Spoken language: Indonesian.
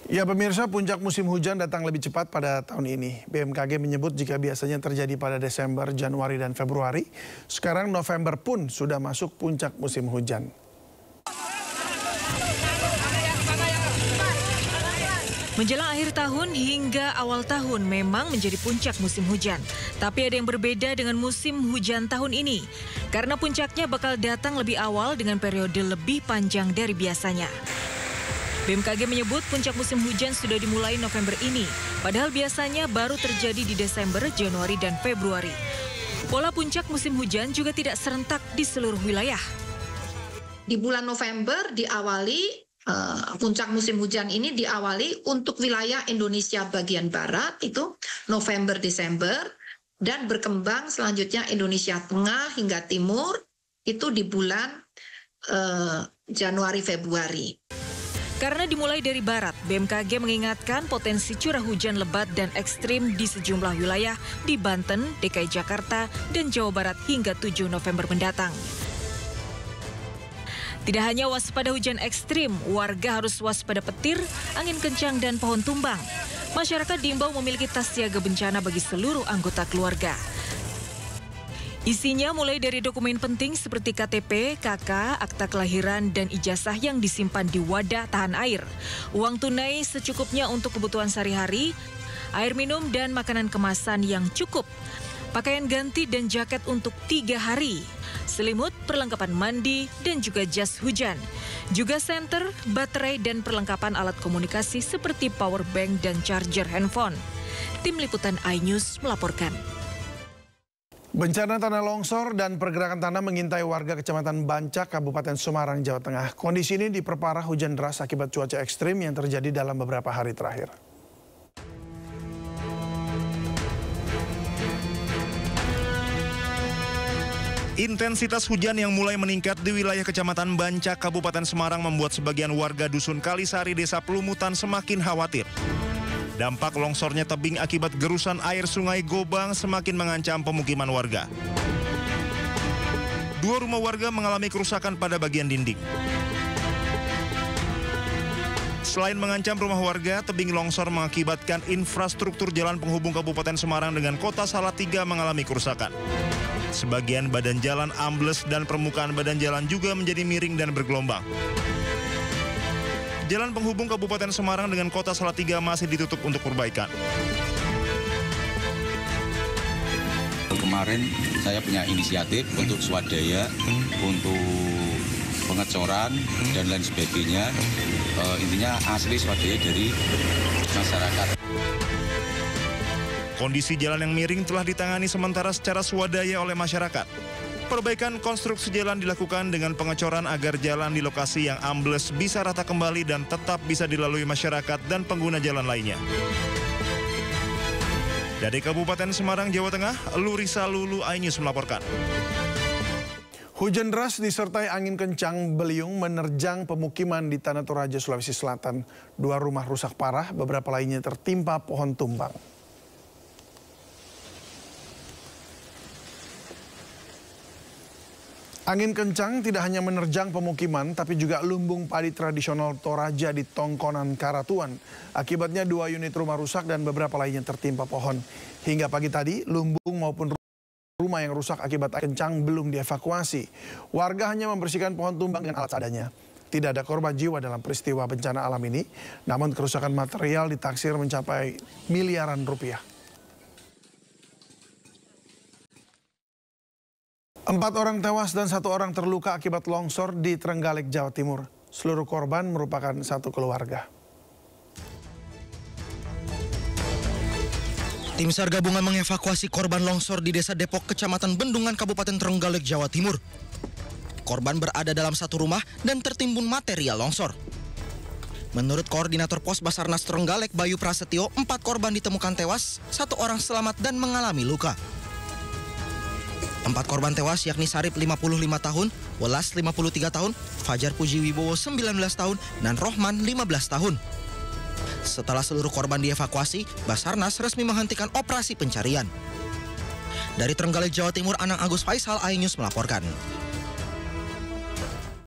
Ya pemirsa, puncak musim hujan datang lebih cepat pada tahun ini. BMKG menyebut jika biasanya terjadi pada Desember, Januari, dan Februari, sekarang November pun sudah masuk puncak musim hujan. Menjelang akhir tahun hingga awal tahun memang menjadi puncak musim hujan. Tapi ada yang berbeda dengan musim hujan tahun ini. Karena puncaknya bakal datang lebih awal dengan periode lebih panjang dari biasanya. BMKG menyebut puncak musim hujan sudah dimulai November ini, padahal biasanya baru terjadi di Desember, Januari, dan Februari. Pola puncak musim hujan juga tidak serentak di seluruh wilayah. Di bulan November diawali, puncak musim hujan ini diawali untuk wilayah Indonesia bagian barat, itu November-Desember, dan berkembang selanjutnya Indonesia tengah hingga timur, itu di bulan Januari-Februari. Karena dimulai dari barat, BMKG mengingatkan potensi curah hujan lebat dan ekstrim di sejumlah wilayah di Banten, DKI Jakarta, dan Jawa Barat hingga 7 November mendatang. Tidak hanya waspada hujan ekstrim, warga harus waspada petir, angin kencang, dan pohon tumbang. Masyarakat diimbau memiliki tas siaga bencana bagi seluruh anggota keluarga. Isinya mulai dari dokumen penting seperti KTP, KK, akta kelahiran, dan ijazah yang disimpan di wadah tahan air. Uang tunai secukupnya untuk kebutuhan sehari-hari, air minum dan makanan kemasan yang cukup. Pakaian ganti dan jaket untuk 3 hari. Selimut, perlengkapan mandi, dan juga jas hujan. Juga senter, baterai, dan perlengkapan alat komunikasi seperti power bank dan charger handphone. Tim Liputan iNews melaporkan. Bencana tanah longsor dan pergerakan tanah mengintai warga Kecamatan Bancak, Kabupaten Semarang, Jawa Tengah. Kondisi ini diperparah hujan deras akibat cuaca ekstrim yang terjadi dalam beberapa hari terakhir. Intensitas hujan yang mulai meningkat di wilayah Kecamatan Bancak, Kabupaten Semarang membuat sebagian warga Dusun Kalisari, Desa Pelumutan semakin khawatir. Dampak longsornya tebing akibat gerusan air Sungai Gobang semakin mengancam pemukiman warga. 2 rumah warga mengalami kerusakan pada bagian dinding. Selain mengancam rumah warga, tebing longsor mengakibatkan infrastruktur jalan penghubung Kabupaten Semarang dengan Kota Salatiga mengalami kerusakan. Sebagian badan jalan ambles dan permukaan badan jalan juga menjadi miring dan bergelombang. Jalan penghubung Kabupaten Semarang dengan Kota Salatiga masih ditutup untuk perbaikan. Kemarin saya punya inisiatif untuk swadaya, untuk pengecoran dan lain sebagainya. Intinya asli swadaya dari masyarakat. Kondisi jalan yang miring telah ditangani sementara secara swadaya oleh masyarakat. Perbaikan konstruksi jalan dilakukan dengan pengecoran agar jalan di lokasi yang ambles bisa rata kembali dan tetap bisa dilalui masyarakat dan pengguna jalan lainnya. Dari Kabupaten Semarang, Jawa Tengah, Lurisa Lulu, iNews melaporkan. Hujan deras disertai angin kencang beliung menerjang pemukiman di Tanah Toraja, Sulawesi Selatan. 2 rumah rusak parah, beberapa lainnya tertimpa pohon tumbang. Angin kencang tidak hanya menerjang pemukiman, tapi juga lumbung padi tradisional Toraja di Tongkonan, Karatuan. Akibatnya 2 unit rumah rusak dan beberapa lainnya tertimpa pohon. Hingga pagi tadi, lumbung maupun rumah yang rusak akibat angin kencang belum dievakuasi. Warga hanya membersihkan pohon tumbang dengan alat seadanya. Tidak ada korban jiwa dalam peristiwa bencana alam ini, namun kerusakan material ditaksir mencapai miliaran rupiah. 4 orang tewas dan 1 orang terluka akibat longsor di Trenggalek, Jawa Timur. Seluruh korban merupakan satu keluarga. Tim SAR gabungan mengevakuasi korban longsor di Desa Depok, Kecamatan Bendungan, Kabupaten Trenggalek, Jawa Timur. Korban berada dalam satu rumah dan tertimbun material longsor. Menurut Koordinator Pos Basarnas Trenggalek, Bayu Prasetyo, 4 korban ditemukan tewas, 1 orang selamat dan mengalami luka. 4 korban tewas yakni Sarip 55 tahun, Welas 53 tahun, Fajar Puji Wibowo 19 tahun, dan Rohman 15 tahun. Setelah seluruh korban dievakuasi, Basarnas resmi menghentikan operasi pencarian. Dari Trenggalek, Jawa Timur, Anang Agus Faisal, iNews melaporkan.